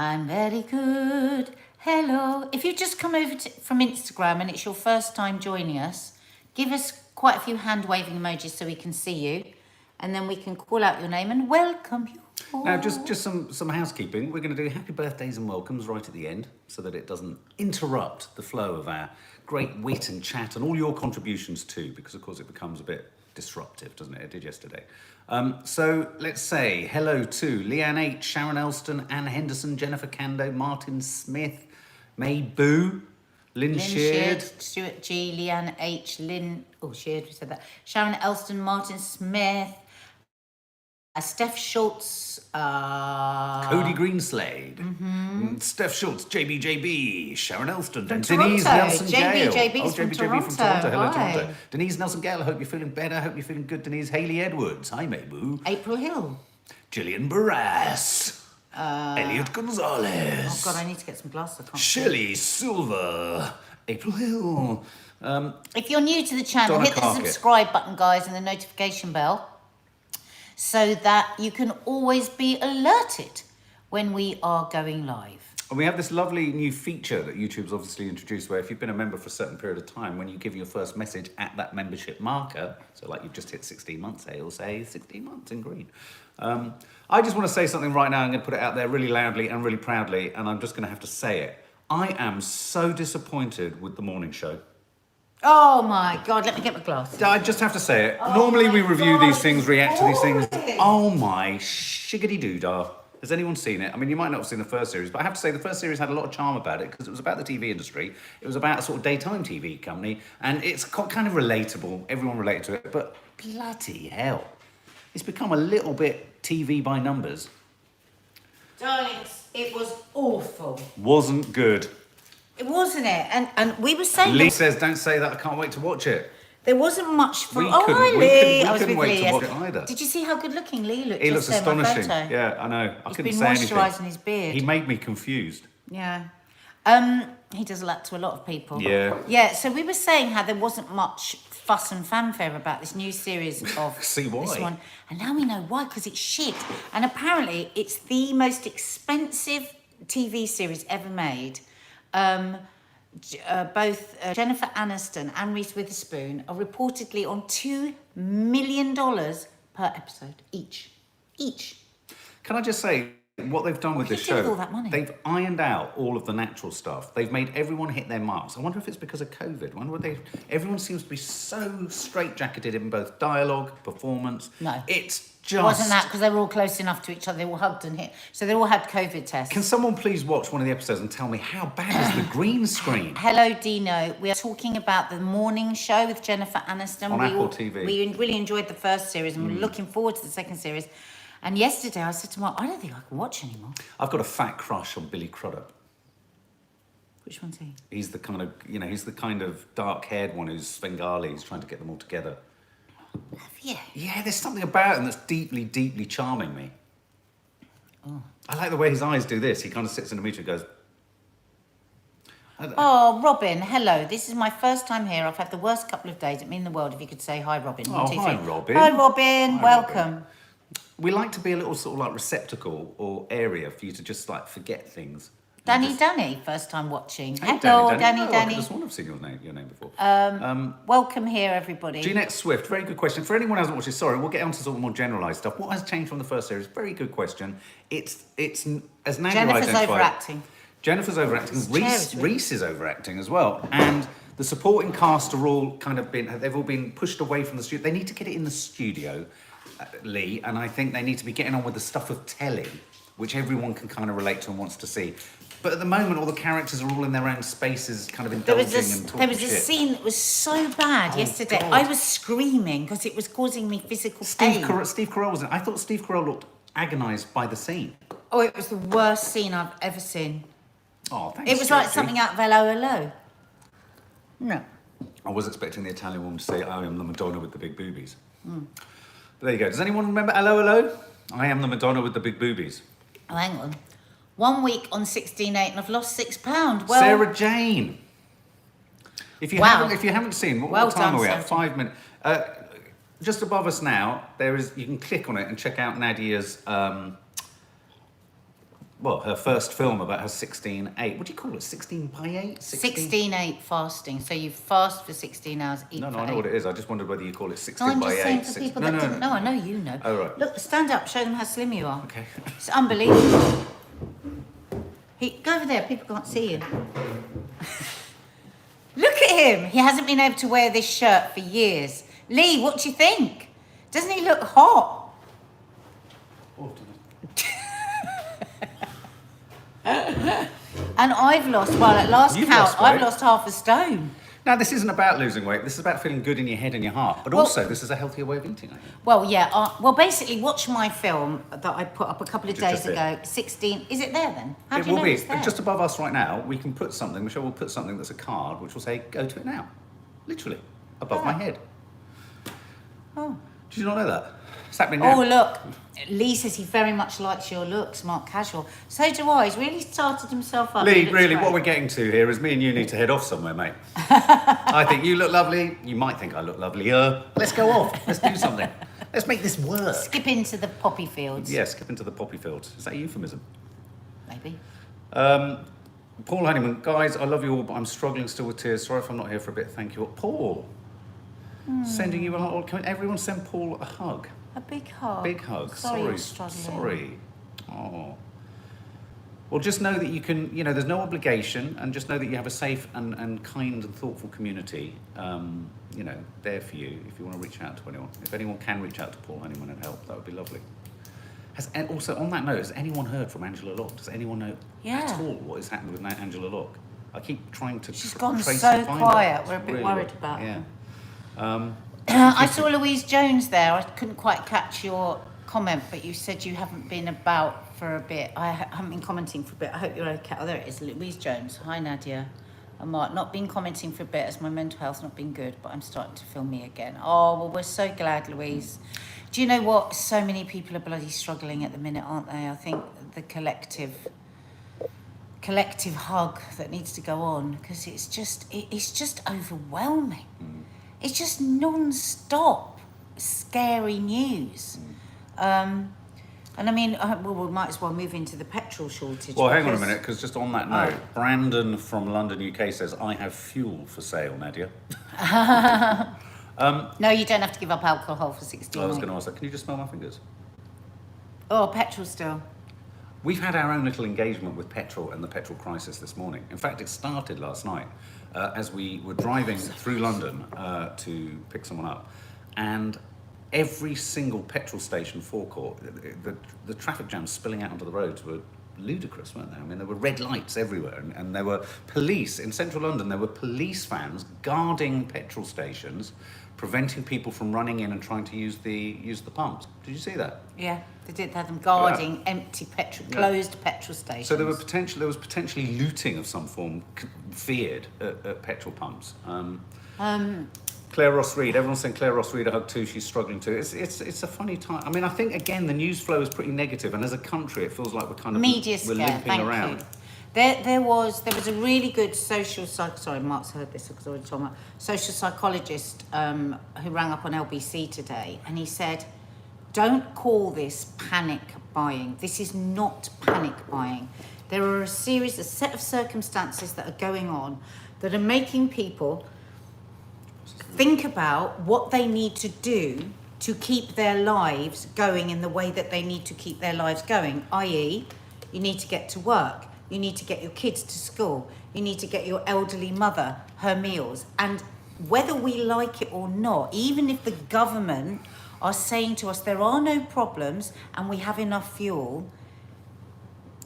I'm very good. Hello. If you've just come over from Instagram and it's your first time joining us, give us quite a few hand-waving emojis so we can see you. And then we can call out your name and welcome you. Now, just some housekeeping. We're going to do happy birthdays and welcomes right at the end so that it doesn't interrupt the flow of our great wit and chat and all your contributions too, because of course it becomes a bit disruptive, doesn't it? It did yesterday. So let's say hello to Leanne H, Sharon Elston, Anne Henderson, Jennifer Kando, Martin Smith, May Boo, Lynn Sheard, Stuart G, Leanne H, Lynn, Sheard, we said that, Sharon Elston, Martin Smith, Steph Schultz, Cody Greenslade, Steph Schultz, JBJB, Sharon Elston, from Denise Toronto. Nelson Gale. JBJB's from Toronto. From Toronto. Hello, Hi. Toronto. Denise Nelson Gale, I hope you're feeling better. I hope you're feeling good. Denise Hayley Edwards. Hi, Maybu. April Hill. Gillian Barras. Elliot Gonzalez. Oh, God, I need to get some glasses. I can't Shelley Silver. April Hill. If you're new to the channel, Donna hit the Carkett. subscribe button, guys, and the notification bell so that you can always be alerted when we are going live. And we have this lovely new feature that YouTube's obviously introduced where if you've been a member for a certain period of time, when you give your first message at that membership marker, so like you've just hit 16 months, it'll say 16 months in green. I just want to say something right now. I'm going to put it out there really loudly and really proudly, and I'm just going to have to say it. I am so disappointed with the morning show. Oh my God, let me get my glasses. I just have to say it. Normally we review these things, react to these things. Oh my shiggity-doo-dah. Has anyone seen it? I mean, you might not have seen the first series, but I have to say the first series had a lot of charm about it because it was about the TV industry. It was about a sort of daytime TV company, and it's kind of relatable. Everyone related to it, but bloody hell. It's become a little bit TV by numbers. Darlings, it was awful. Wasn't good. It wasn't it? And we were saying Lee says, don't say that, I can't wait to watch it. there wasn't much for... We hi, couldn't- we Lee. couldn't- we I was couldn't with wait Lee to watch yesterday. it either. Did you see how good looking Lee looked? He looks just there in my astonishing. photo? Yeah, I know. I He's couldn't been say anything. moisturising his beard. He made me confused. Yeah. He does that to a lot of people. Yeah. Yeah, so we were saying how there wasn't much fuss and fanfare about this new series of See why. this one. And now we know why, because it's shit. And apparently it's the most expensive TV series ever made. Both Jennifer Aniston and Reese Witherspoon are reportedly on $2 million per episode each. Can I just say, what they've done with What this do you do show, with all that money? they've ironed out all of the natural stuff. They've made everyone hit their marks. I wonder if it's because of COVID. I wonder what everyone seems to be so straitjacketed in both dialogue, performance. No. It's just... It wasn't that, because they were all close enough to each other. They all hugged and hit. So they all had COVID tests. Can someone please watch one of the episodes and tell me how bad is the green screen? Hello, Dino. We are talking about the morning show with Jennifer Aniston. On Apple TV. We really enjoyed the first series and we're looking forward to the second series. And yesterday I said to Mark, I don't think I can watch anymore. I've got a fat crush on Billy Crudup. Which one's he? He's the kind of, he's the kind of dark-haired one who's Svengali. He's trying to get them all together. Have you? Yeah, there's something about him that's deeply, deeply charming me. Oh. I like the way his eyes do this. He kind of sits in a meter and goes... Oh, Robin, hello. This is my first time here. I've had the worst couple of days. It'd mean the world if you could say hi, Robin. Oh, 1, 2, hi, 3. Robin. Hi, Robin. Hi, Welcome. Robin. We like to be a little sort of like receptacle or area for you to just like forget things. Danny, first time watching. Hey, Hello, Danny. Oh, I Danny. could have sworn I've seen your name before. Welcome here, everybody. Jeanette Swift, very good question. For anyone who hasn't watched it, sorry, we'll get on to sort of more generalised stuff. What has changed from the first series? Very good question. It's as Nadia Jennifer's identified. overacting. Jennifer's overacting. It's Reese is overacting as well. And the supporting cast are all they've all been pushed away from the studio. They need to get it in the studio, Lee, and I think they need to be getting on with the stuff of telly, which everyone can kind of relate to and wants to see. But at the moment, all the characters are all in their own spaces, kind of indulging and talking There was a shit. scene that was so bad yesterday. God. I was screaming because it was causing me physical pain. Steve Carell was in it. I thought Steve Carell looked agonised by the scene. Oh, it was the worst scene I've ever seen. Oh, thanks. It was like Georgie. something out of Hello, Hello. No. I was expecting the Italian woman to say, I am the Madonna with the big boobies. But there you go. Does anyone remember Hello, Hello? I am the Madonna with the big boobies. Oh, hang on. 1 week on 16.8 and I've lost £6. Well, Sarah Jane. If you haven't seen, what time are we at? 5 minutes. Just above us now, you can click on it and check out Nadia's well, her first film about her 16/8. What do you call it? 16/8? 16/8 fasting. So you fast for 16 hours, eat No, for I know 8. what it is. I just wondered whether you call it 16 No, I'm by just 8. saying for people that didn't know. I know you know. Oh, right. Look, stand up. Show them how slim you are. Okay. It's unbelievable. Go over there. People can't see you. Look at him. He hasn't been able to wear this shirt for years. Lee, what do you think? Doesn't he look hot? And I've lost, well, at last You've count, lost weight. I've lost half a stone. Now, this isn't about losing weight. This is about feeling good in your head and your heart. But Well- also, this is a healthier way of eating, I think. Well, yeah. Well, basically, watch my film that I put up a couple of Which is days just it. ago. 16. Is it there then? How It do you will know be. it's there? Just above us right now, we can put something. Michelle will put something that's a card, which will say, go to it now. Literally. Above my head. Oh. Did you not know that? It's happening now. Oh, look. Lee says he very much likes your look, smart casual. So do I. He's really started himself up. He Lee, looks really, great. what we're getting to here is me and you need to head off somewhere, mate. I think you look lovely. You might think I look lovelier. Let's go off. Let's do something. Let's make this work. Skip into the poppy fields. Yeah, skip into the poppy fields. Is that a euphemism? Maybe. Paul Honeyman, guys, I love you all, but I'm struggling still with tears. Sorry if I'm not here for a bit. Thank you. Paul, sending you a lot. Can everyone send Paul a hug? A big hug. Big hug. Sorry, you're struggling. Sorry. Oh. Well, just know that you can, there's no obligation, and just know that you have a safe and kind and thoughtful community, there for you if you want to reach out to anyone. If anyone can reach out to Paul Honeyman and help, that would be lovely. And also, on that note, has anyone heard from Angela Locke? Does anyone know at all what has happened with Angela Locke? I keep trying to She's gone trace so and find quiet. her. We're a bit Really worried weird. about Yeah. her. I saw Louise Jones there. I couldn't quite catch your comment, but you said you haven't been about for a bit. I haven't been commenting for a bit. I hope you're okay. Oh, there it is. Louise Jones. Hi, Nadia. I'm not been commenting for a bit as my mental health's not been good, but I'm starting to feel me again. Oh, well, we're so glad, Louise. Do you know what? So many people are bloody struggling at the minute, aren't they? I think the collective hug that needs to go on, because it's just overwhelming. It's just non-stop scary news. And I mean, we might as well move into the petrol shortage. Well, hang on a minute, because just on that note, Brandon from London, UK says, I have fuel for sale, Nadia. No, you don't have to give up alcohol for 16 I was going to ask that. Can you just smell my fingers? Oh, petrol still. We've had our own little engagement with petrol and the petrol crisis this morning. In fact, it started last night as we were driving through London to pick someone up. And every single petrol station forecourt, the traffic jams spilling out onto the roads were ludicrous, weren't they? I mean, there were red lights everywhere, and there were police in central London. There were police vans guarding petrol stations, preventing people from running in and trying to use the pumps. Did you see that? Yeah, they did have them guarding empty closed petrol stations. So there was potentially looting of some form feared at petrol pumps. Claire Ross Reed, everyone's saying Claire Ross Reed a hug too. She's struggling too. It's a funny time. I mean, I think again the news flow is pretty negative, and as a country, it feels like we're kind of media we're scare. limping Thank around. you. There was a really good sorry, Mark's heard this because I already told him. Social psychologist who rang up on LBC today, and he said, "Don't call this panic buying. This is not panic buying. There are a set of circumstances that are going on that are making people think about what they need to do to keep their lives going in the way that they need to keep their lives going, i.e., you need to get to work, you need to get your kids to school, you need to get your elderly mother her meals. And whether we like it or not, even if the government are saying to us there are no problems and we have enough fuel,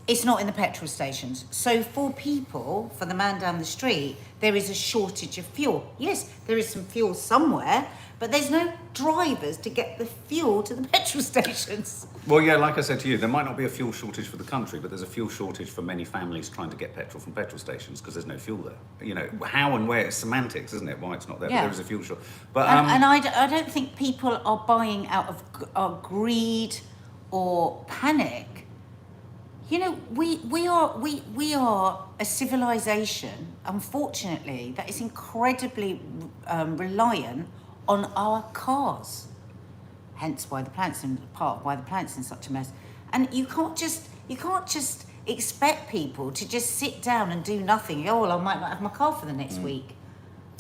it's not in the petrol stations. So for people, for the man down the street, there is a shortage of fuel. Yes, there is some fuel somewhere, but there's no drivers to get the fuel to the petrol stations. Well, yeah, like I said to you, there might not be a fuel shortage for the country, but there's a fuel shortage for many families trying to get petrol from petrol stations because there's no fuel there. You know, how and where, it's semantics, isn't it? Why it's not there, Yeah. but there is a fuel shortage. But And I don't think people are buying out of greed or panic. You know, we are a civilization, unfortunately, that is incredibly reliant on our cars. Hence why the planet's in such a mess. And you can't just expect people to just sit down and do nothing. Oh, well, I might not have my car for the next week.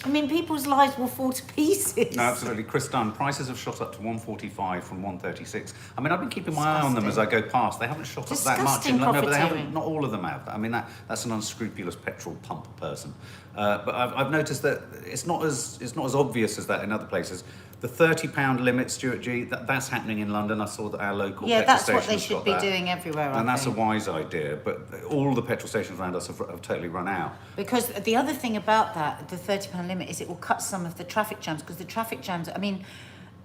I mean, people's lives will fall to pieces. No, absolutely. Chris Dunn, prices have shot up to 145 from 136. I mean, I've been keeping my eye on them as I go past. They haven't shot up that much. No, but they haven't. Not all of them have. I mean, that's an unscrupulous petrol pump person. But I've noticed that it's not as obvious as that in other places. The £30 limit, Stuart G, that's happening in London. I saw that our local petrol stations got that. Yeah, that's what they should be doing everywhere, and that's a wise idea. But all the petrol stations around us have totally run out. Because the other thing about that, the £30 limit, is it will cut some of the traffic jams. Because the traffic jams, I mean,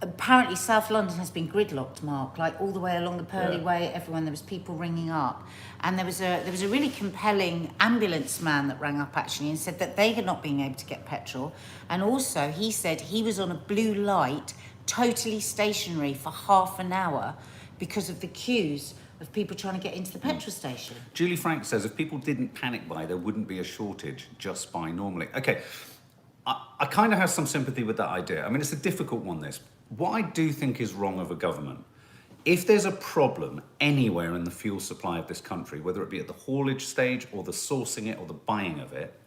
apparently South London has been gridlocked, Mark, like all the way along the Purley Way. Everyone, there was people ringing up, and there was a really compelling ambulance man that rang up actually and said that they had not been able to get petrol, and also he said he was on a blue light, totally stationary for half an hour because of the queues of people trying to get into the petrol station. Julie Frank says if people didn't panic buy, there wouldn't be a shortage. Just buy normally. Okay, I kind of have some sympathy with that idea. I mean, it's a difficult one, this. What I do think is wrong of a government, if there's a problem anywhere in the fuel supply of this country, whether it be at the haulage stage or the sourcing it or the buying of it,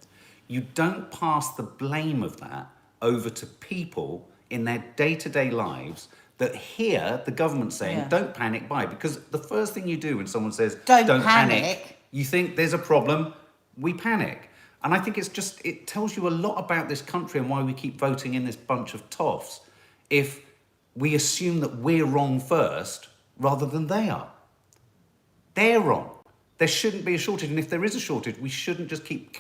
you don't pass the blame of that over to people in their day-to-day lives that hear the government saying, don't panic buy. Because the first thing you do when someone says, don't panic, you think there's a problem, we panic. And I think it tells you a lot about this country and why we keep voting in this bunch of toffs. If we assume that we're wrong first rather than they are. They're wrong. There shouldn't be a shortage. And if there is a shortage, we shouldn't just keep,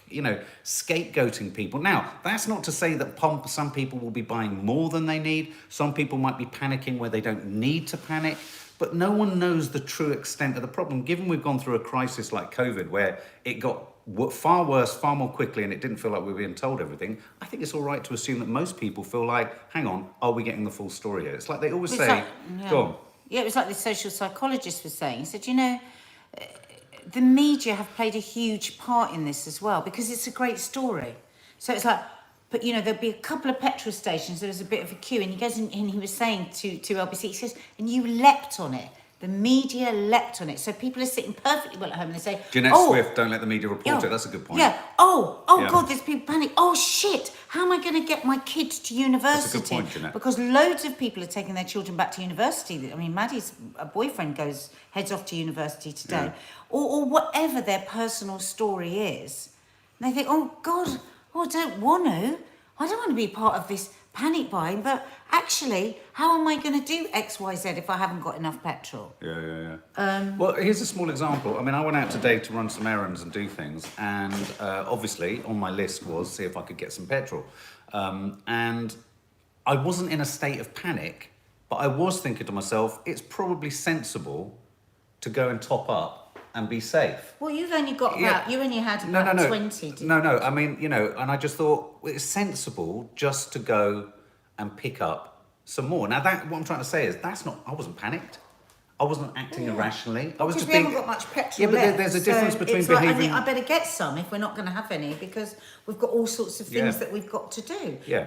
scapegoating people. Now, that's not to say that some people will be buying more than they need. Some people might be panicking where they don't need to panic. But no one knows the true extent of the problem. Given we've gone through a crisis like COVID, where it got far worse, far more quickly, and it didn't feel like we were being told everything, I think it's all right to assume that most people feel like, hang on, are we getting the full story here? It's like they always say, go on. Yeah, it was like the social psychologist was saying. He said, the media have played a huge part in this as well, because it's a great story. So it's like, but there'll be a couple of petrol stations, there was a bit of a queue, and he goes and he was saying to LBC, he says, and you leapt on it. The media leapt on it. So people are sitting perfectly well at home and they say, Jeanette Swift, don't let the media report it. That's a good point. Yeah. God, there's people panic. Oh, shit. How am I going to get my kids to university? That's a good point, Jeanette. Because loads of people are taking their children back to university. I mean, Maddie's boyfriend heads off to university today. Yeah. Or whatever their personal story is. And they think, oh, God, I don't want to. I don't want to be part of this panic buying, but actually, how am I going to do X, Y, Z if I haven't got enough petrol? Yeah. Well, here's a small example. I mean, I went out today to run some errands and do things, and obviously on my list was see if I could get some petrol. And I wasn't in a state of panic, but I was thinking to myself, it's probably sensible to go and top up and be safe. Well, you only had about 20. No. I mean, and I just thought it's sensible just to go and pick up some more. Now, what I'm trying to say is I wasn't panicked. I wasn't acting irrationally. I was just being. We haven't got much petrol left. But there's a difference between behaving. I better get some if we're not going to have any, because we've got all sorts of things that we've got to do. Yeah.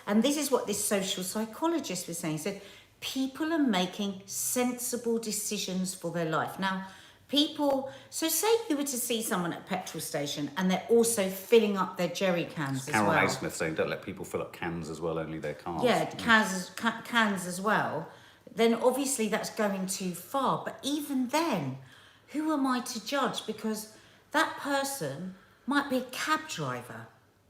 And this is what this social psychologist was saying. He said, people are making sensible decisions for their life. Now, so say you were to see someone at a petrol station and they're also filling up their jerry cans as well. Carol Haysmith saying, don't let people fill up cans as well, only their cars. Yeah, cans as well. Then obviously that's going too far. But even then, who am I to judge? Because that person might be a cab driver,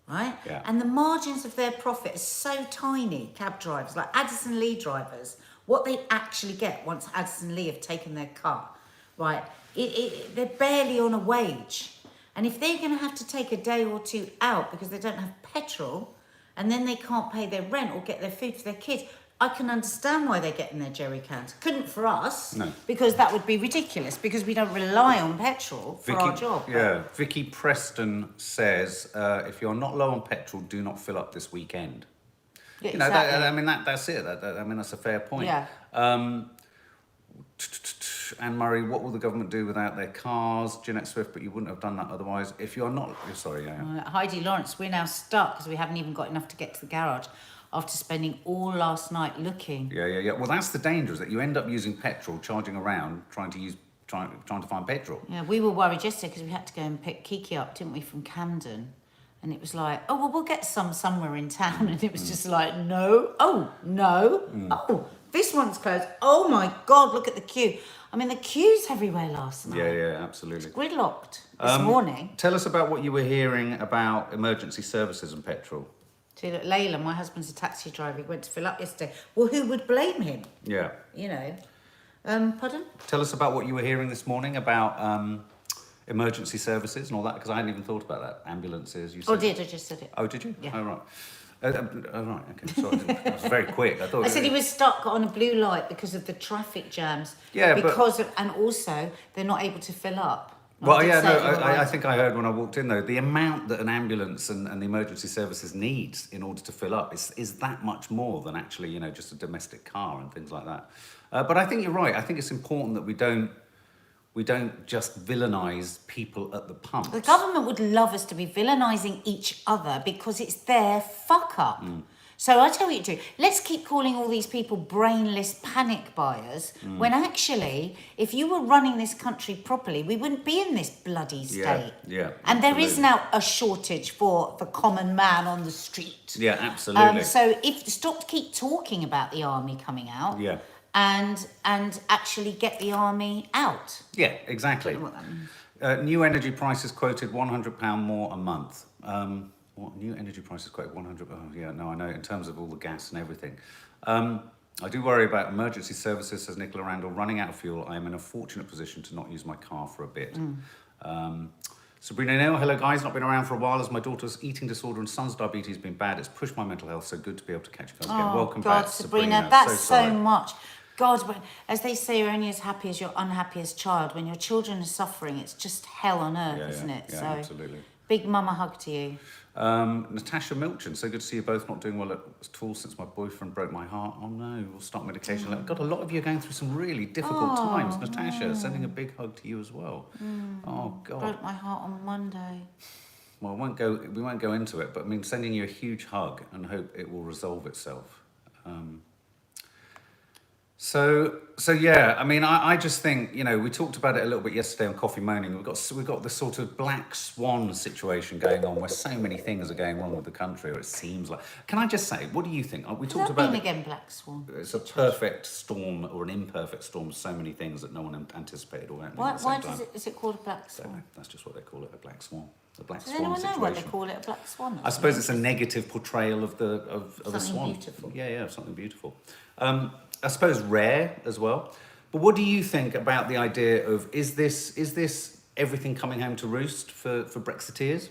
right? Yeah. And the margins of their profit are so tiny, cab drivers, like Addison Lee drivers, what they actually get once Addison Lee have taken their cut, right? They're barely on a wage. And if they're going to have to take a day or two out because they don't have petrol, and then they can't pay their rent or get their food for their kids, I can understand why they're getting their jerry cans. Couldn't for us, no, because that would be ridiculous, because we don't rely on petrol for our job. Yeah, Vicky Preston says, if you're not low on petrol, do not fill up this weekend. Yeah, exactly. That's it. That's a fair point. Yeah. Anne Murray, what will the government do without their cars? Jeanette Swift, but you wouldn't have done that otherwise. If you're not... Sorry, Heidi Lawrence, we're now stuck because we haven't even got enough to get to the garage after spending all last night looking. Yeah. Well, that's the danger, is that you end up using petrol, charging around, trying to use trying to find petrol. Yeah, we were worried yesterday because we had to go and pick Kiki up, didn't we, from Camden? And it was like, oh, well, we'll get some somewhere in town. And it was just like, no, oh, no, oh, this one's closed. Oh, my God, look at the queue. I mean, the queue's everywhere last night. Yeah, absolutely. Gridlocked this morning. Tell us about what you were hearing about emergency services and petrol. See, look, Layla, my husband's a taxi driver. He went to fill up yesterday. Well, who would blame him? Yeah. You know. Pardon? Tell us about what you were hearing this morning about emergency services and all that, because I hadn't even thought about that. Ambulances, you said. Oh, I just said it. Oh, did you? Yeah. Oh, right. Right, okay. Sorry, that was very quick. I said he was stuck on a blue light because of the traffic jams. Yeah, and also they're not able to fill up. Well, yeah, no, I think I heard when I walked in, though, the amount that an ambulance and the emergency services needs in order to fill up is that much more than actually, you know, just a domestic car and things like that. But I think you're right. I think it's important that we don't just villainise people at the pumps. The government would love us to be villainising each other because it's their fuck up. So I tell you what you do. Let's keep calling all these people brainless panic buyers when actually, if you were running this country properly, we wouldn't be in this bloody state. Yeah. And there is now a shortage for the common man on the street. Yeah, absolutely. So keep talking about the army coming out. Yeah. And actually get the army out. Yeah, exactly. I don't know what that means. New energy prices quoted £100 more a month. What new energy prices quoted 100? Oh yeah, no, I know. In terms of all the gas and everything, I do worry about emergency services. Says Nicola Randall, running out of fuel. I am in a fortunate position to not use my car for a bit. Sabrina Neal, hello guys. Not been around for a while as my daughter's eating disorder and son's diabetes has been bad. It's pushed my mental health. So good to be able to catch you guys again. Welcome back, Sabrina. That's so sorry. much. God, as they say, you're only as happy as your unhappiest child. When your children are suffering, it's just hell on earth, isn't it? Yeah, so, absolutely. Big mama hug to you. Natasha Milchin, so good to see you both not doing well at all since my boyfriend broke my heart. Oh no, we'll start medication. God, a lot of you are going through some really difficult times. Natasha, sending a big hug to you as well. Oh God. Broke my heart on Monday. Well, we won't go into it, but I mean, sending you a huge hug and hope it will resolve itself. So yeah, I mean, I just think, you know, we talked about it a little bit yesterday on Coffee Moaning. We've got this sort of black swan situation going on where so many things are going wrong with the country, or it seems like. Can I just say, what do you think? We talked about again, black swan. It's a perfect storm or an imperfect storm. So many things that no one anticipated or happening at the same time. Is it called a black swan? Don't know. That's just what they call it, a black swan. The black Does swan anyone situation. know why they call it a black swan? I suppose it's a negative portrayal of the Something swan. beautiful. Yeah, something beautiful. I suppose rare as well. But what do you think about the idea of is this everything coming home to roost for Brexiteers?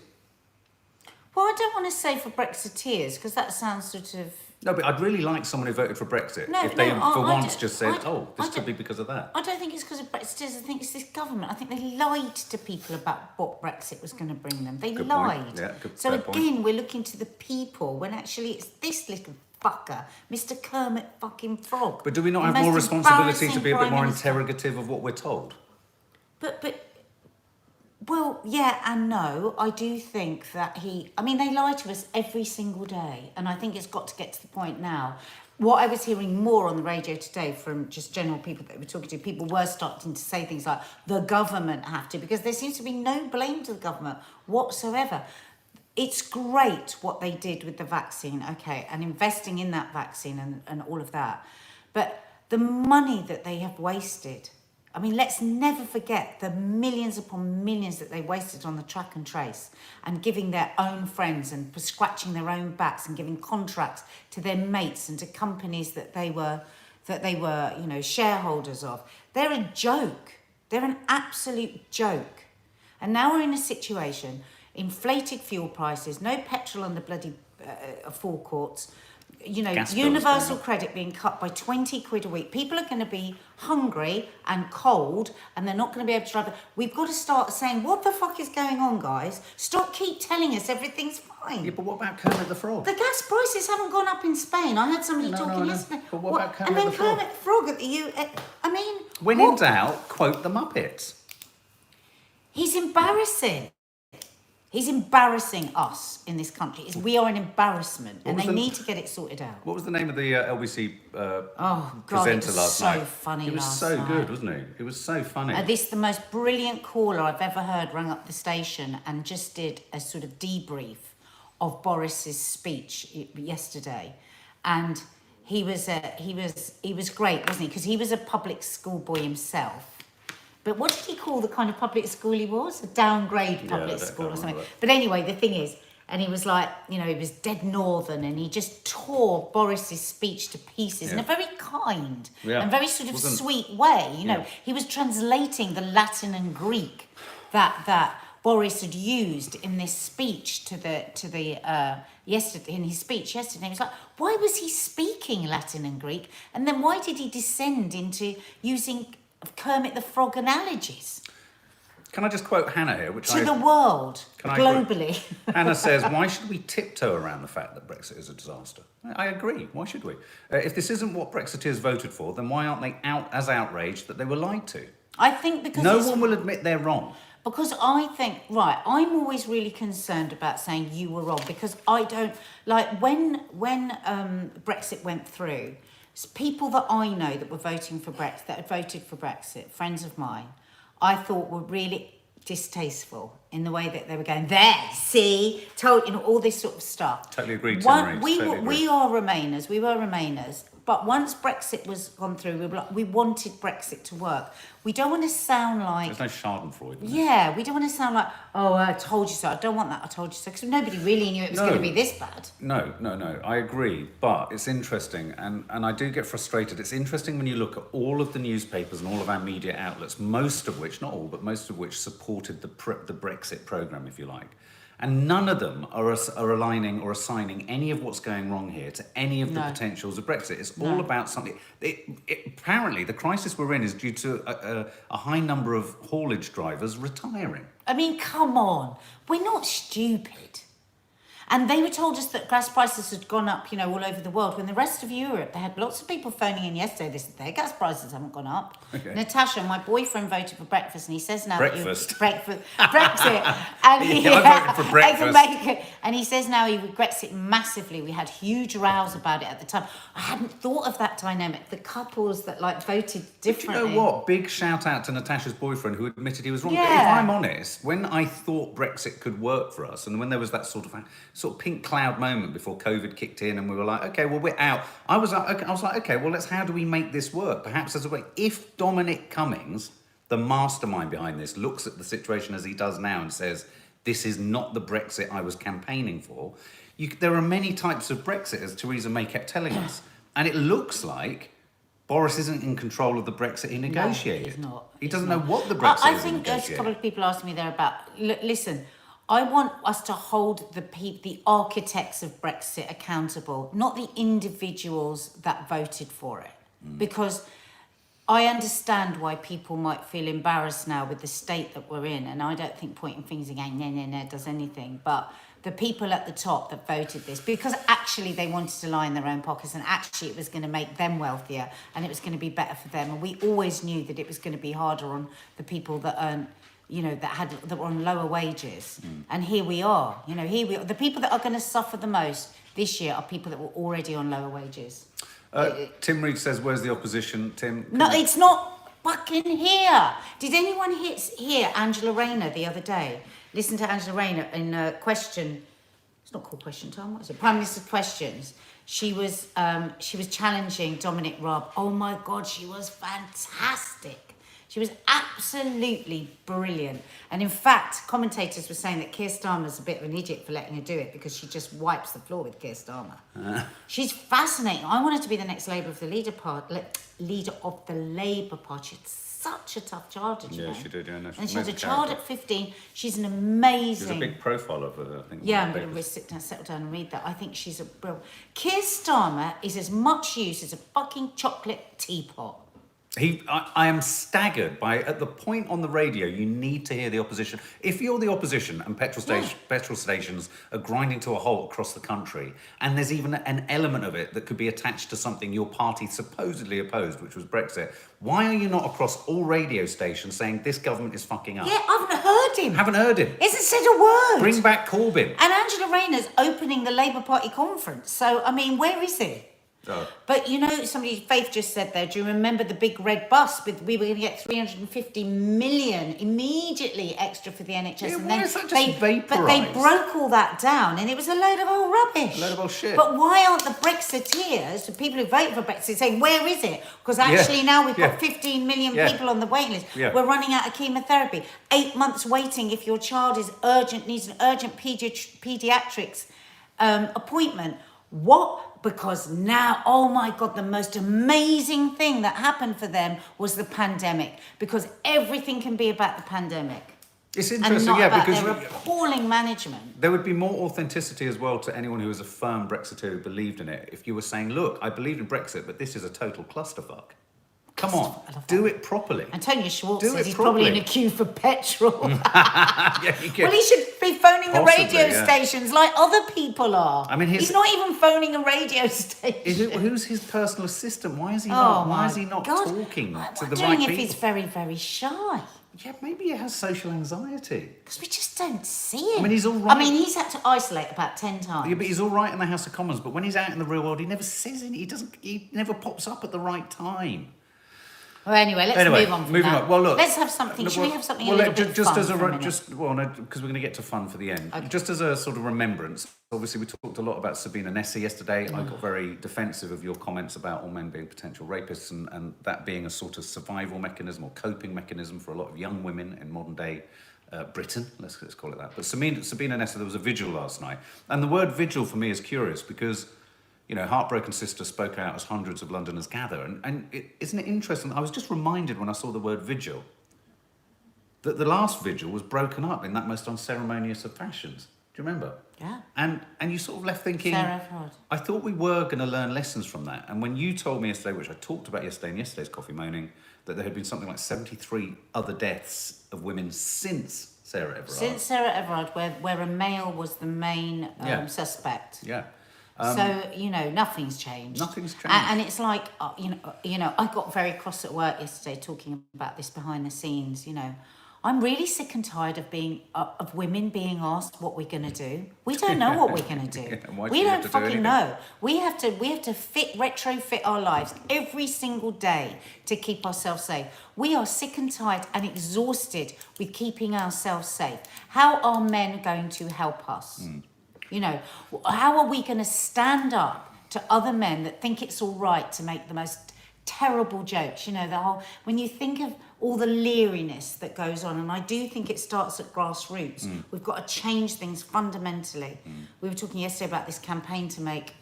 Well, I don't want to say for Brexiteers because that sounds sort of. No, but I'd really like someone who voted for Brexit No, if they no, for I once don't- just said, I don't- this I could don't- be because of that. I don't think it's because of Brexiteers. I think it's this government. I think they lied to people about what Brexit was going to bring them. They Good lied. point. Yeah, good, So fair point. again, we're looking to the people when actually it's this little fucker, Mr. Kermit fucking Frog. But do we not The have more most responsibility to be a bit embarrassing more Prime Minister. interrogative of what we're told? Well, yeah and no. I do think that they lie to us every single day. And I think it's got to get to the point now. What I was hearing more on the radio today from just general people that we were talking to, people were starting to say things like, the government have to, because there seems to be no blame to the government whatsoever. It's great what they did with the vaccine, okay, and investing in that vaccine and all of that. But the money that they have wasted, I mean, let's never forget the millions upon millions that they wasted on the track and trace and giving their own friends and scratching their own backs and giving contracts to their mates and to companies that they were, you know, shareholders of. They're a joke. They're an absolute joke. And now we're in a situation, inflated fuel prices, no petrol on the bloody forecourts, you know, Gas bills universal going up. credit being cut by 20 quid a week. People are going to be hungry and cold and they're not going to be able to drive. We've got to start saying, what the fuck is going on, guys? Keep telling us everything's fine. Yeah, but what about Kermit the Frog? The gas prices haven't gone up in Spain. I heard somebody No, talking I know. yesterday. But what about Kermit and then the Frog? Kermit the Frog at the U. I mean, When in doubt, quote the Muppets. He's embarrassing. He's embarrassing us in this country. We are an embarrassment, and they need to get it sorted out. What was the name of the LBC Oh, God, presenter it was last so night? funny He was last so night. good, wasn't he? He was so funny. The most brilliant caller I've ever heard rang up the station and just did a sort of debrief of Boris's speech yesterday, and he was great, wasn't he? Because he was a public school boy himself. But what did he call the kind of public school he was? A downgrade public school or something. But anyway, the thing is, and he was like, you know, he was dead northern, and he just tore Boris's speech to pieces in a very kind and very sort of sweet way. You know, he was translating the Latin and Greek that Boris had used in this speech yesterday. In his speech yesterday, he was like, why was he speaking Latin and Greek, and then why did he descend into using Kermit the Frog analogies? Can I just quote Hannah here? The world, globally. Hannah says, why should we tiptoe around the fact that Brexit is a disaster? I agree. Why should we? If this isn't what Brexiteers voted for, then why aren't they as outraged that they were lied to? I think because no one will admit they're wrong. Because I think, right, I'm always really concerned about saying you were wrong, because I don't, like, when Brexit went through, people that I know that were voting for Brexit, that had voted for Brexit, friends of mine, I thought were really distasteful in the way that they were going, there, see, told, you know, all this sort of stuff. Totally agreed, Tim Reid. We are Remainers, we were Remainers, but once Brexit was gone through, we wanted Brexit to work. We don't want to sound like... There's no Schadenfreude. Yeah, we don't want to sound like, oh, I told you so. I don't want that, I told you so. Because nobody really knew it was going to be this bad. No. I agree. But it's interesting, and I do get frustrated. It's interesting when you look at all of the newspapers and all of our media outlets, most of which, not all, but most of which supported the Brexit programme, if you like. And none of them are aligning or assigning any of what's going wrong here to any of the potentials of Brexit. It's all about something. Apparently, the crisis we're in is due to a high number of haulage drivers retiring. I mean, come on. We're not stupid. And they were told us that gas prices had gone up, you know, all over the world. When the rest of Europe, they had lots of people phoning in yesterday. They said their gas prices haven't gone up. Okay. Natasha, my boyfriend, voted for breakfast, and he says now Brexit. And I voted for breakfast. And he says now he regrets it massively. We had huge rows about it at the time. I hadn't thought of that dynamic. The couples that like voted differently. Do you know what? Big shout out to Natasha's boyfriend who admitted he was wrong. Yeah. But if I'm honest, when I thought Brexit could work for us, and when there was that sort of pink cloud moment before COVID kicked in, and we were like, okay, well, we're out. I was like, okay, well, how do we make this work? Perhaps there's a way. If Dominic Cummings, the mastermind behind this, looks at the situation as he does now and says, this is not the Brexit I was campaigning for, there are many types of Brexit, as Theresa May kept telling us. And it looks like Boris isn't in control of the Brexit he negotiated. No, he's not. He doesn't know what the Brexit is. I think there's a couple of people asked me there about, listen, I want us to hold the architects of Brexit accountable, not the individuals that voted for it. Because I understand why people might feel embarrassed now with the state that we're in, and I don't think pointing fingers again, no, does anything. But the people at the top that voted this, because actually they wanted to line their own pockets, and actually it was going to make them wealthier, and it was going to be better for them. And we always knew that it was going to be harder on the people that earned, you know, that were on lower wages. And here we are. You know, the people that are going to suffer the most this year are people that were already on lower wages. Tim Reid says, where's the opposition, Tim? No, it's not fucking here. Did anyone hear Angela Rayner the other day? Listen to Angela Rayner in Question. It's not called Question Time. What is it? Prime Minister's Questions. She was challenging Dominic Raab. Oh my God, she was fantastic. She was absolutely brilliant. And in fact, commentators were saying that Keir Starmer's a bit of an idiot for letting her do it, because she just wipes the floor with Keir Starmer. She's fascinating. I want her to be the next leader of the Labour Party. It's such a tough child, did you know? Yeah, she did, yeah. No, and she had a child at 15. She's an amazing... There's a big profile of her, I think. Yeah, I'm going to settle down and read that. I think she's a brilliant... Keir Starmer is as much use as a fucking chocolate teapot. I am staggered by, at the point on the radio, you need to hear the opposition. If you're the opposition and petrol stations are grinding to a halt across the country, and there's even an element of it that could be attached to something your party supposedly opposed, which was Brexit, why are you not across all radio stations saying this government is fucking up? Yeah, I haven't heard heard him. Haven't heard him. He hasn't said a word. Bring back Corbyn. And Angela Rayner's opening the Labour Party conference. So, I mean, where is he? Oh. But you know, Faith just said there, do you remember the big red bus? We were going to get 350 million immediately extra for the NHS. Yeah, and why then is that just vaporised? But they broke all that down and it was a load of old rubbish. A load of old shit. But why aren't the Brexiteers, the people who voted for Brexit, saying, where is it? Because actually now we've got 15 million people on the waiting list. Yeah. We're running out of chemotherapy. 8 months waiting if your child is needs an urgent paediatrics appointment. What? Because now, oh my God, the most amazing thing that happened for them was the pandemic. Because everything can be about the pandemic. It's And interesting, not about because their appalling management. there would be more authenticity as well to anyone who was a firm Brexiteer who believed in it if you were saying, look, I believed in Brexit, but this is a total clusterfuck. Come on, do it properly. Antonio Schwartz Do says it he's probably in properly. a queue for petrol. Yeah, you Well, he should be phoning the Possibly, radio yeah. stations like other people are. I mean, he's not even phoning a radio station. Who's his personal assistant? Why is he Oh not? my Why is he not God. talking I'm to the wondering right if people? he's very, very shy. Yeah, maybe he has social anxiety. Because we just don't see him. I mean, he's all right. I mean, he's had to isolate about 10 times. Yeah, but he's all right in the House of Commons. But when he's out in the real world, he never says anything. He doesn't. He never pops up at the right time. Well, anyway, let's move on from moving that. on. Well, look, let's have something. Should we have something a well, little bit just fun as a for a minute? because we're going to get to fun for the end. Okay. Just as a sort of remembrance. Obviously, we talked a lot about Sabina Nessa yesterday. I got very defensive of your comments about all men being potential rapists and that being a sort of survival mechanism or coping mechanism for a lot of young women in modern day Britain. Let's call it that. But Sabina Nessa, there was a vigil last night, and the word vigil for me is curious because, you know, Heartbroken Sister spoke out as hundreds of Londoners gather. And isn't it interesting? I was just reminded when I saw the word vigil that the last vigil was broken up in that most unceremonious of fashions. Do you remember? Yeah. And you sort of left thinking, Sarah Everard. I thought we were going to learn lessons from that. And when you told me yesterday, which I talked about yesterday in yesterday's Coffee Moaning, that there had been something like 73 other deaths of women since Sarah Everard. Since Sarah Everard, where a male was the main Yeah. suspect. Yeah. So, you know, nothing's changed. Nothing's changed. And it's like, you know, I got very cross at work yesterday talking about this behind the scenes, you know. I'm really sick and tired of women being asked what we're going to do. We don't know what we're going to do. Yeah, why do we we don't have to do fucking anything? know. We have to retrofit our lives every single day to keep ourselves safe. We are sick and tired and exhausted with keeping ourselves safe. How are men going to help us? You know, how are we going to stand up to other men that think it's all right to make the most terrible jokes? You know, when you think of all the leeriness that goes on, and I do think it starts at grassroots. We've got to change things fundamentally. We were talking yesterday about this campaign to make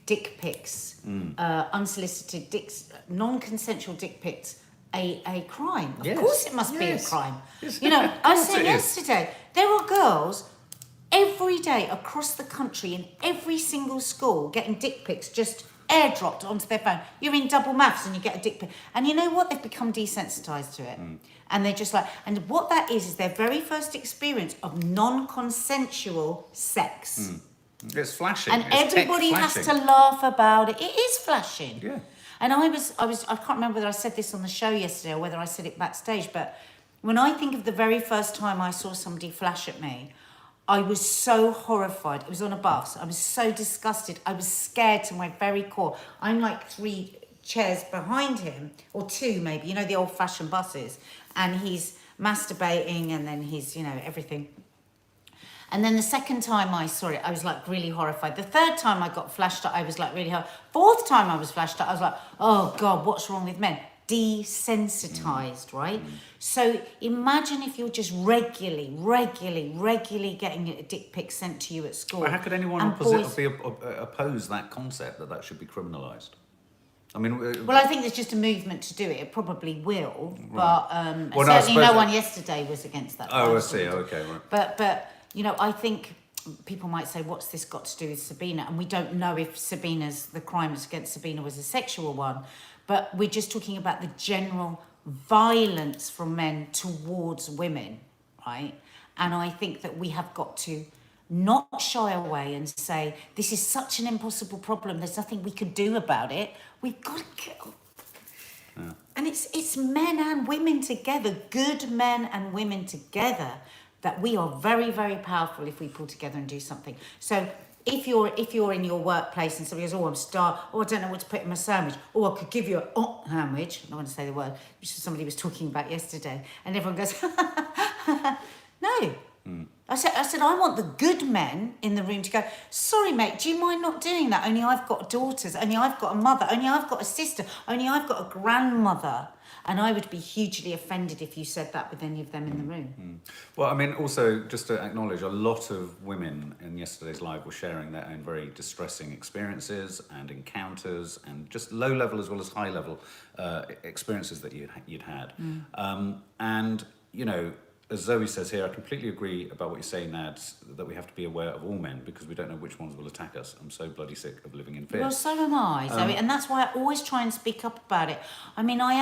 dick pics, unsolicited non-consensual dick pics, a crime. Of course it must be a crime. Yes. You know, I Of course said it is. yesterday, there are girls every day across the country in every single school getting dick pics just airdropped onto their phone. You're in double maths and you get a dick pic. And you know what? They've become desensitized to it. And they're just like, and what that is their very first experience of non-consensual sex. It's flashing. And It's tech everybody has flashing. to laugh about it. It is flashing. Yeah. And I can't remember whether I said this on the show yesterday or whether I said it backstage, but when I think of the very first time I saw somebody flash at me, I was so horrified. It was on a bus. I was so disgusted. I was scared to my very core. I'm like 3 chairs behind him, or 2 maybe, you know, the old-fashioned buses. And he's masturbating and then he's, you know, everything. And then the second time I saw it, I was like really horrified. The third time I got flashed at, I was like really horrified. Fourth time I was flashed at, I was like, oh God, what's wrong with men? Desensitized, right? So imagine if you're just regularly getting a dick pic sent to you at school. Well, how could anyone oppose that concept that should be criminalised? I mean, Well, I think there's just a movement to do it. It probably will, but Well, no, I certainly no suppose- one yesterday was against that. Oh, I see. Okay, right. But you know, I think people might say, what's this got to do with Sabina? And we don't know if the crimes against Sabina was a sexual one, but we're just talking about the general violence from men towards women, right? And I think that we have got to not shy away and say, this is such an impossible problem, there's nothing we can do about it. We've got to kill. And it's men and women together, good men and women together, that we are very, very powerful if we pull together and do something. So if you're in your workplace and somebody goes, oh, I'm starved, oh, I don't know what to put in my sandwich, oh, I could give you a sandwich, I don't want to say the word, which somebody was talking about yesterday, and everyone goes, no. I said, I want the good men in the room to go, sorry, mate, do you mind not doing that? Only I've got daughters, only I've got a mother, only I've got a sister, only I've got a grandmother. And I would be hugely offended if you said that with any of them in the room. Well, I mean, also, just to acknowledge, a lot of women in yesterday's live were sharing their own very distressing experiences and encounters, and just low-level as well as high-level experiences that you'd had. And, you know, as Zoe says here, I completely agree about what you're saying, Nads, that we have to be aware of all men because we don't know which ones will attack us. I'm so bloody sick of living in fear. Well, so am I, Zoe, and that's why I always try and speak up about it. I mean, I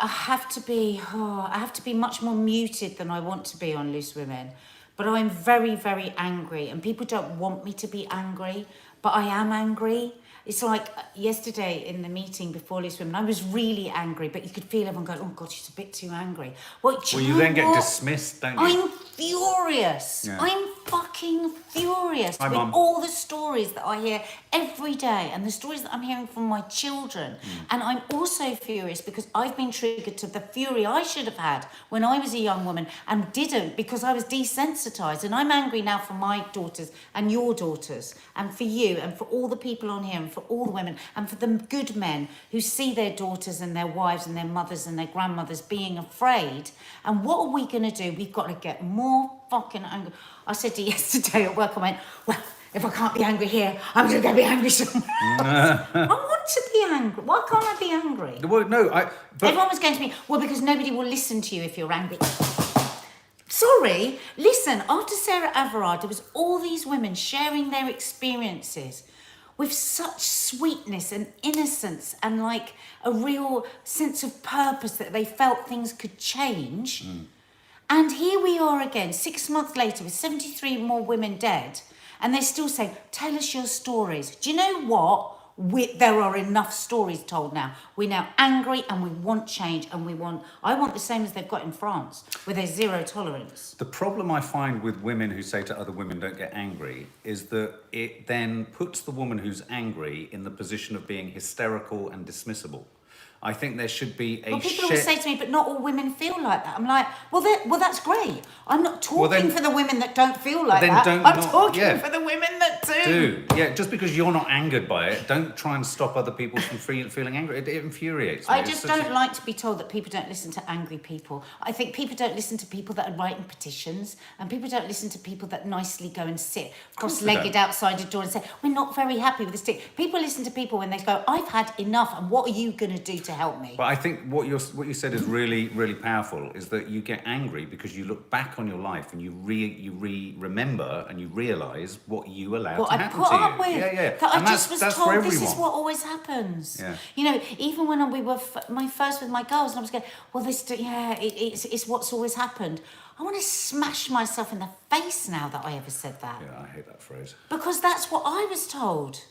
have to be much more muted than I want to be on Loose Women. But I'm very, very angry, and people don't want me to be angry, but I am angry. It's like yesterday in the meeting before Loose Women, I was really angry, but you could feel everyone going, oh God, she's a bit too angry. Well, you then get dismissed, don't you? I'm furious. Yeah. I'm fucking furious with all the stories that I hear every day and the stories that I'm hearing from my children. And I'm also furious because I've been triggered to the fury I should have had when I was a young woman and didn't because I was desensitized. And I'm angry now for my daughters and your daughters and for you and for all the people on here and for all the women and for the good men who see their daughters and their wives and their mothers and their grandmothers being afraid. And what are we going to do? We've got to get more fucking angry. I said to you yesterday at work, I went, well, if I can't be angry here, I'm going to go be angry somewhere else. I want to be angry. Why can't I be angry? Well, no, but everyone was going to me, well, because nobody will listen to you if you're angry. Sorry, listen, after Sarah Everard, there was all these women sharing their experiences with such sweetness and innocence and like a real sense of purpose that they felt things could change. And here we are again, 6 months later, with 73 more women dead, and they're still saying, tell us your stories. Do you know what? There are enough stories told now. We're now angry and we want change and I want the same as they've got in France, where there's zero tolerance. The problem I find with women who say to other women, don't get angry, is that it then puts the woman who's angry in the position of being hysterical and dismissible. I think there should be a people always say to me, but not all women feel like that. I'm like, well, that's great. I'm not talking for the women that don't feel like that. I'm talking for the women that do. Yeah, just because you're not angered by it, don't try and stop other people from feeling angry. It infuriates me. I just don't like to be told that people don't listen to angry people. I think people don't listen to people that are writing petitions, and people don't listen to people that nicely go and sit cross-legged outside a door and say, we're not very happy with this thing. People listen to people when they go, I've had enough, and what are you going to do to help me? But I think what you said is really, really powerful, is that you get angry because you look back on your life and you remember and you realise what you allowed to happen to you. What I put up with. Yeah. That I just was told this is what always happens. Yeah. You know, even when we were my first with my girls, and I was going, well, it's what's always happened. I want to smash myself in the face now that I ever said that. Yeah, I hate that phrase. Because that's what I was told.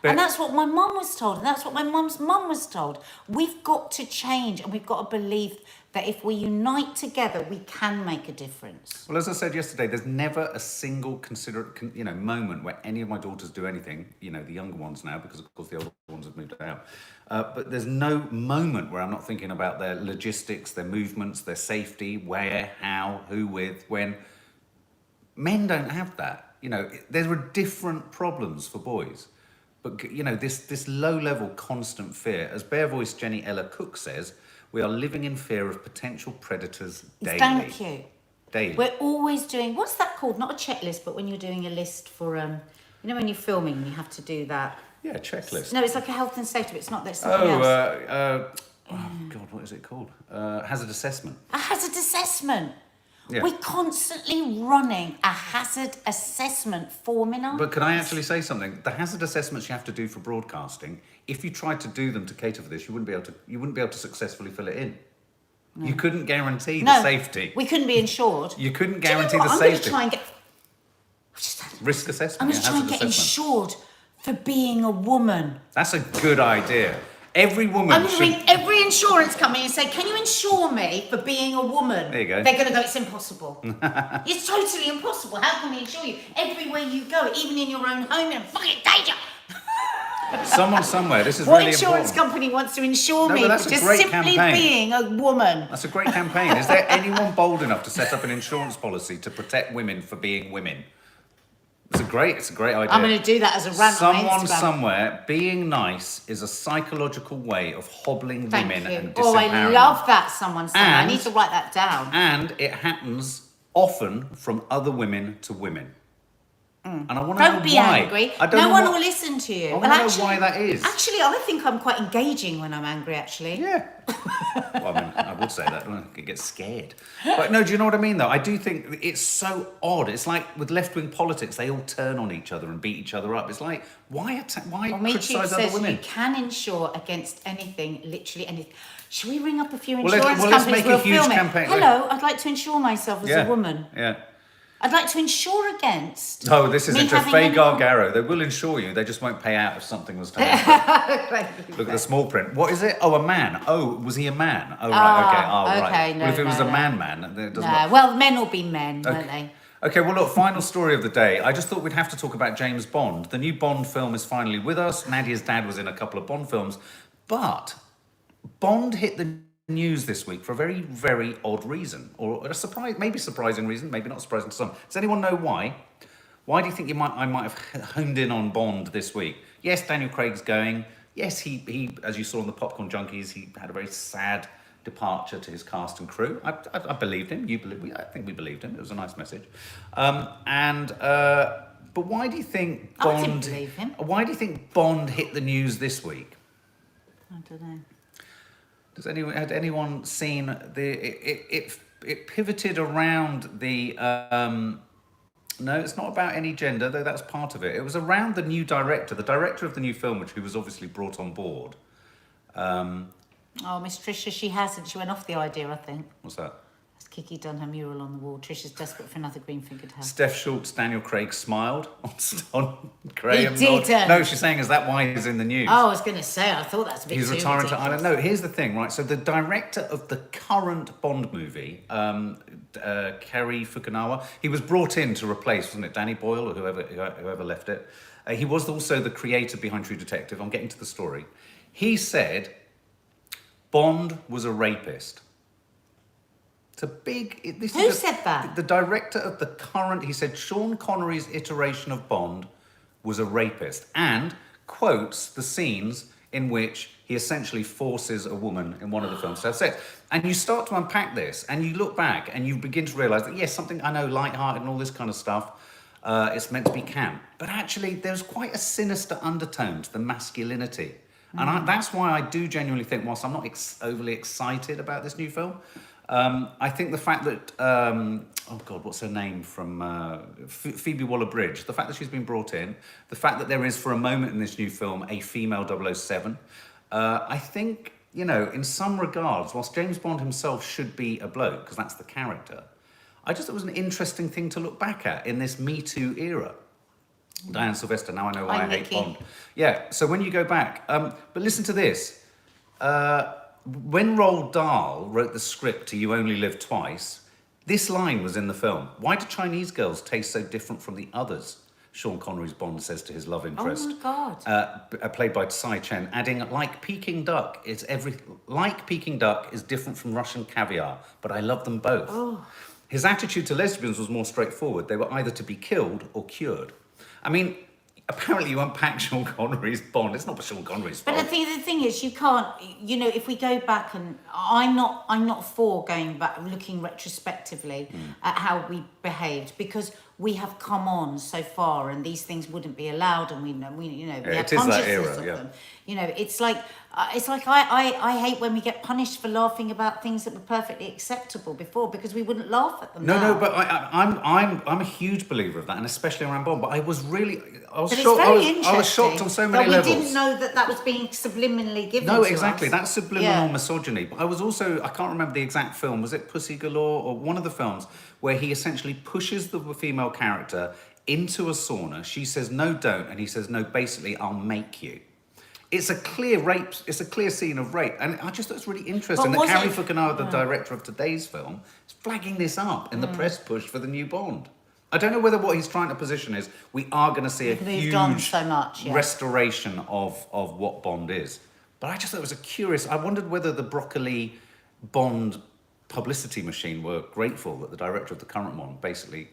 And that's what my mum was told, and that's what my mum's mum was told. We've got to change, and we've got to believe that if we unite together, we can make a difference. Well, as I said yesterday, there's never a single moment where any of my daughters do anything. You know, the younger ones now, because of course the older ones have moved out. But there's no moment where I'm not thinking about their logistics, their movements, their safety, where, how, who with, when. Men don't have that. You know, there are different problems for boys. But, you know, this low-level constant fear, as bare-voiced Jenny Ella Cook says, we are living in fear of potential predators daily. Thank you. Daily. We're always doing, what's that called? Not a checklist, but when you're doing a list for, you know, when you're filming, you have to do that. Yeah, checklist. No, it's like a health and safety, but it's not, that's something else. Oh, God, what is it called? Hazard assessment. A hazard assessment. Yeah. We're constantly running a hazard assessment form in our But can I actually say something? The hazard assessments you have to do for broadcasting, if you tried to do them to cater for this, you wouldn't be able to successfully fill it in. No. You couldn't guarantee the safety. We couldn't be insured. You couldn't guarantee the I'm safety. Going to try and get risk assessment. I'm going to try and get insured For being a woman. That's a good idea. Every woman I'm going to should... ring every insurance company and say, can you insure me for being a woman? There you go. They're going to go, it's impossible. It's totally impossible. How can we insure you? Everywhere you go, even in your own home, you're in fucking danger. Someone somewhere, this is What really insurance important. company wants to insure No, me but that's for a just great simply campaign. being a woman? That's a great campaign. Is there anyone bold enough to set up an insurance policy to protect women for being women? It's a great idea. I'm going to do that as a rant on Someone Instagram. somewhere, being nice is a psychological way of hobbling Thank women you. and Oh, disempowering I them. love that, someone saying. I And- need to write that down. And it happens often from other women to women. And I want to know Don't be why. angry. I don't No know one what- will listen to you. I want to know why that is. Actually, I think I'm quite engaging when I'm angry, actually. Yeah. Well, I mean, I would say that. I get scared. But no, do you know what I mean, though? I do think it's so odd. It's like with left-wing politics, they all turn on each other and beat each other up. It's like, why Well, Me Too criticise other says women? you can insure against anything, literally anything. Should we ring up a few Well, insurance let's companies? make a We'll huge film it. campaign. Hello, I'd like to insure myself as a woman. Yeah. I'd like to insure against. Oh, this is me into having Faye any- Gargaro. They will insure you. They just won't pay out if something was taken. Look at the small print. What is it? Oh, a man. Oh, was he a man? Oh, right. Okay. Oh, right. okay, no, well, if it was no, a no. man, then it doesn't. No, well, men will be men, won't they? Okay, well, look, final story of the day. I just thought we'd have to talk about James Bond. The new Bond film is finally with us. Nadia's dad was in a couple of Bond films. But Bond hit the news this week for a very, very odd reason. Or a surprise, maybe surprising reason, maybe not surprising to some. Does anyone know why? Why do you think I might have honed in on Bond this week? Yes, Daniel Craig's going. Yes, he as you saw on the Popcorn Junkies, he had a very sad departure to his cast and crew. I believed him. I think we believed him. It was a nice message. But why do you think Bond? I didn't believe him. Why do you think Bond hit the news this week? I don't know. Had anyone seen it pivoted around the no, it's not about any gender, though that's part of it. It was around the new director, the director of the new film, who was obviously brought on board. Oh, Miss Trisha, she hasn't. She went off the idea, I think. What's that? Has Kiki done her mural on the wall? Trisha's desperate for another green-fingered hat. Steph Schultz, Daniel Craig smiled on Graham. He didn't. No, she's saying, is that why he's in the news? Oh, I was going to say, I thought that's a bit He's too retiring to ridiculous. Ireland. No, here's the thing, right? So the director of the current Bond movie, Kerry Fukunaga, he was brought in to replace, wasn't it, Danny Boyle or whoever left it. He was also the creator behind True Detective. I'm getting to the story. He said Bond was a rapist. It's a big... Who said that? The director of the current... He said Sean Connery's iteration of Bond was a rapist and quotes the scenes in which he essentially forces a woman in one of the films to have sex. And you start to unpack this and you look back and you begin to realise that, yes, something I know, lighthearted and all this kind of stuff, it's meant to be camp. But actually, there's quite a sinister undertone to the masculinity. And that's why I do genuinely think, whilst I'm not overly excited about this new film, I think the fact that, oh God, what's her name from Phoebe Waller-Bridge, the fact that she's been brought in, the fact that there is for a moment in this new film a female 007, I think, you know, in some regards, whilst James Bond himself should be a bloke, because that's the character, I just thought it was an interesting thing to look back at in this Me Too era. Diane Sylvester, now I know why I hate Nikki. Bond. Yeah, so when you go back, but listen to this. When Roald Dahl wrote the script to You Only Live Twice, this line was in the film. Why do Chinese girls taste so different from the others? Sean Connery's Bond says to his love interest. Oh my God. Played by Tsai Chen, adding, like Peking duck is different from Russian caviar, but I love them both. Oh. His attitude to lesbians was more straightforward. They were either to be killed or cured. I mean, apparently you unpack Sean Connery's Bond. It's not Sean Connery's fault. But the thing is, you can't, you know, if we go back and I'm not for going back, looking retrospectively at how we behaved, because we have come on so far and these things wouldn't be allowed, and we have it is that consciousness era, of yeah. them. You know, it's like I hate when we get punished for laughing about things that were perfectly acceptable before, because we wouldn't laugh at them. No, now. but I'm a huge believer of that, and especially around Bond. But I was But shocked. it's very I was shocked on so many that levels. we didn't know that was being subliminally given No, to exactly. us. That's subliminal Yeah. misogyny. But I was also, I can't remember the exact film. Was it Pussy Galore or one of the films where he essentially pushes the female character into a sauna. She says, no, don't. And he says, no, basically, I'll make you. It's a clear rape. It's a clear scene of rape. And I just thought it was really interesting that Harry Fukunaga, the director of today's film, is flagging this up in the press push for the new Bond. I don't know whether what he's trying to position is we are going to see a huge restoration of what Bond is. But I just thought it was a curious... I wondered whether the broccoli Bond publicity machine were grateful that the director of the current one basically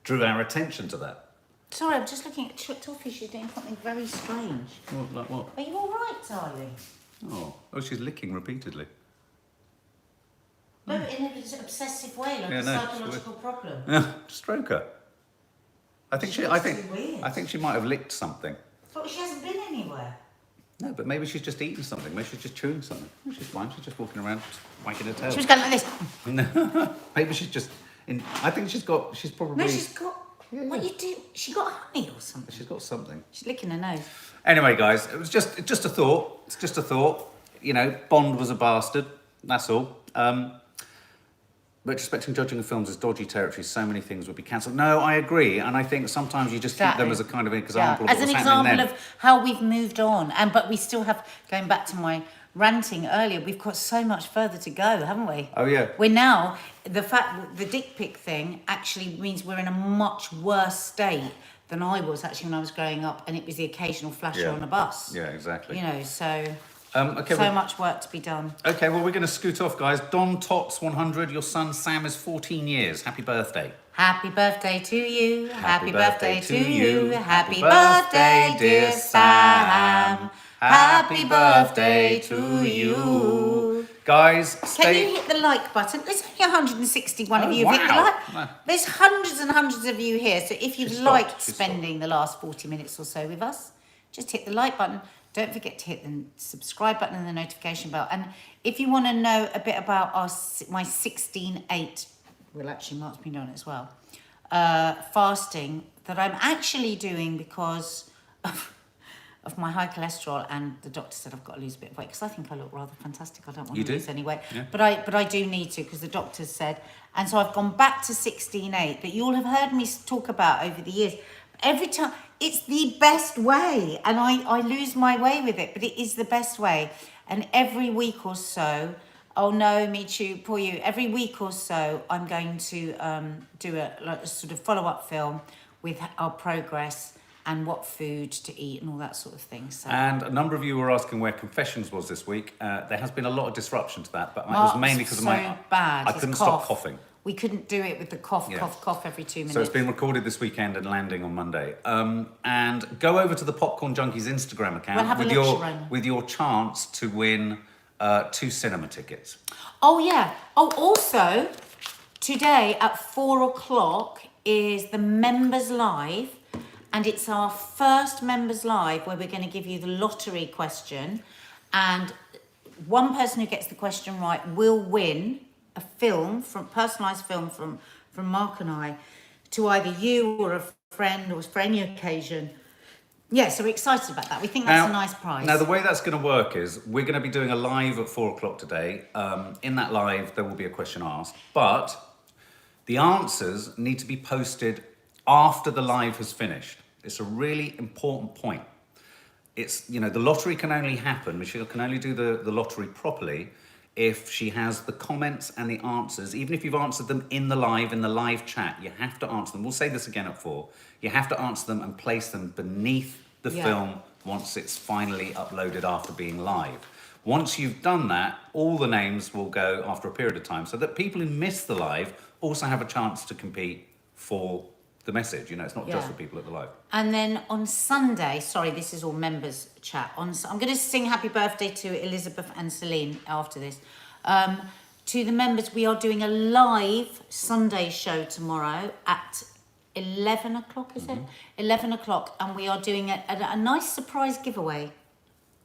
drew our attention to that. Sorry, I'm just looking at Toffee. She's doing something very strange. What, like what? Are you all right, darling? Oh, she's licking repeatedly. No, but in an obsessive way, like a psychological problem. Stroke her. I think she might have licked something. But she hasn't been anywhere. No, but maybe she's just eating something. Maybe she's just chewing something. She's fine. She's just walking around, just wagging her tail. She was going like this. Maybe she's just... I think she's probably... No, she's got... Yeah. What you do? She got honey or something. She's got something. She's licking her nose. Anyway, guys, it was just a thought. It's just a thought. You know, Bond was a bastard. That's all. Retrospecting judging of films as dodgy territory, so many things would be cancelled. No, I agree, and I think sometimes you just keep them as a kind of example. As an example of how we've moved on, but we still have, going back to my ranting earlier, we've got so much further to go, haven't we? Oh yeah. We're now, the dick pic thing actually means we're in a much worse state than I was actually when I was growing up, and it was the occasional flasher on a bus. Yeah, exactly. You know, so... Okay, so much work to be done. Okay, well, we're going to scoot off, guys. Don Tots 100, your son Sam is 14 years. Happy birthday. Happy birthday to you. Happy birthday to you. Happy birthday, dear Sam. Happy birthday to you. Guys, Can you hit the like button? There's only 161 of you. Wow. Hit the like. There's hundreds and hundreds of you here. So if you've liked spending the last 40 minutes or so with us, just hit the like button. Don't forget to hit the subscribe button and the notification bell. And if you want to know a bit about my 16/8, well, actually, Mark's been on it as well, fasting that I'm actually doing because of my high cholesterol, and the doctor said I've got to lose a bit of weight because I think I look rather fantastic. I don't want to lose any weight, but I do need to because the doctor said, and so I've gone back to 16/8 that you all have heard me talk about over the years. Every time, it's the best way, and I lose my way with it, but it is the best way. And every week or so, oh no, me too, poor you. Every week or so, I'm going to do a sort of follow-up film with our progress and what food to eat and all that sort of thing. So. And a number of you were asking where Confessions was this week. There has been a lot of disruption to that, but it was mainly because of I couldn't stop coughing. We couldn't do it with the cough every 2 minutes. So it's been recorded this weekend and landing on Monday. And go over to the Popcorn Junkies Instagram account with your chance to win 2 cinema tickets. Oh yeah. Oh, also today at 4:00 is the Members Live, and it's our first Members Live where we're going to give you the lottery question, and one person who gets the question right will win a film, personalised film from Mark and I, to either you or a friend or for any occasion. Yeah, so we're excited about that. We think that's a nice prize. Now, the way that's going to work is we're going to be doing a live at 4:00 today. In that live, there will be a question asked, but the answers need to be posted after the live has finished. It's a really important point. It's, the lottery can only happen, Michelle can only do the lottery properly if she has the comments and the answers. Even if you've answered them in the live chat, you have to answer them. We'll say this again at 4. You have to answer them and place them beneath the film once it's finally uploaded after being live. Once you've done that, all the names will go after a period of time so that people who miss the live also have a chance to compete for the message. It's not just for people at the live. And then on Sunday, sorry, this is all members chat. I'm going to sing happy birthday to Elizabeth and Celine after this. To the members, we are doing a live Sunday show tomorrow at 11 o'clock, is it? 11 o'clock, and we are doing a nice surprise giveaway.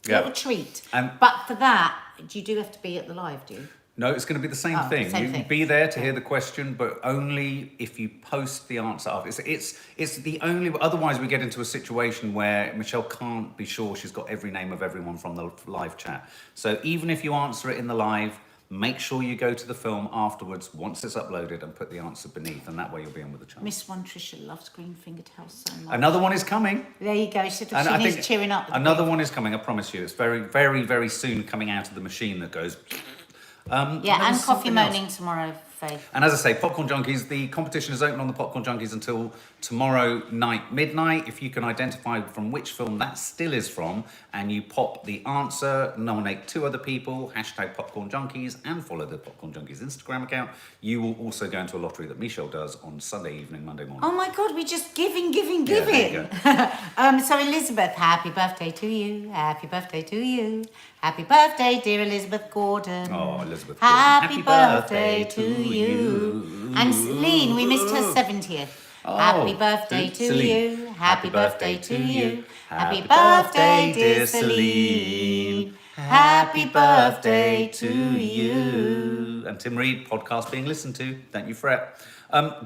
A little treat. But for that, you do have to be at the live, do you? No, it's going to be the same thing. You can be there to hear the question, but only if you post the answer up. It's the only... Otherwise, we get into a situation where Michelle can't be sure she's got every name of everyone from the live chat. So even if you answer it in the live, make sure you go to the film afterwards once it's uploaded and put the answer beneath, and that way you'll be in with a chance. Miss One Tricia loves green fingertails so much. Another one is coming. There you go. She And I needs think cheering up. Another one is coming, I promise you. It's very, very, very soon coming out of the machine that goes... Yeah, and coffee moaning tomorrow, Faith. And as I say, Popcorn Junkies, the competition is open on the Popcorn Junkies until tomorrow night, midnight. If you can identify from which film that still is from, and you pop the answer, nominate 2 other people, hashtag Popcorn Junkies, and follow the Popcorn Junkies Instagram account, you will also go into a lottery that Michelle does on Sunday evening, Monday morning. Oh my God, we're just giving. Yeah, there you go. So Elizabeth, happy birthday to you. Happy birthday to you. Happy birthday, dear Elizabeth Gordon. Oh, Elizabeth Gordon. Happy birthday to you. And Celine, we missed her 70th. Oh, Happy birthday to Celine. you. Happy birthday to you. Happy birthday, dear Celine. Happy birthday to you. And Tim Reed, podcast being listened to. Don't you fret.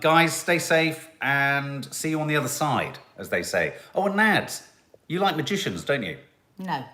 Guys, stay safe and see you on the other side, as they say. Oh, and Nads, you like magicians, don't you? No.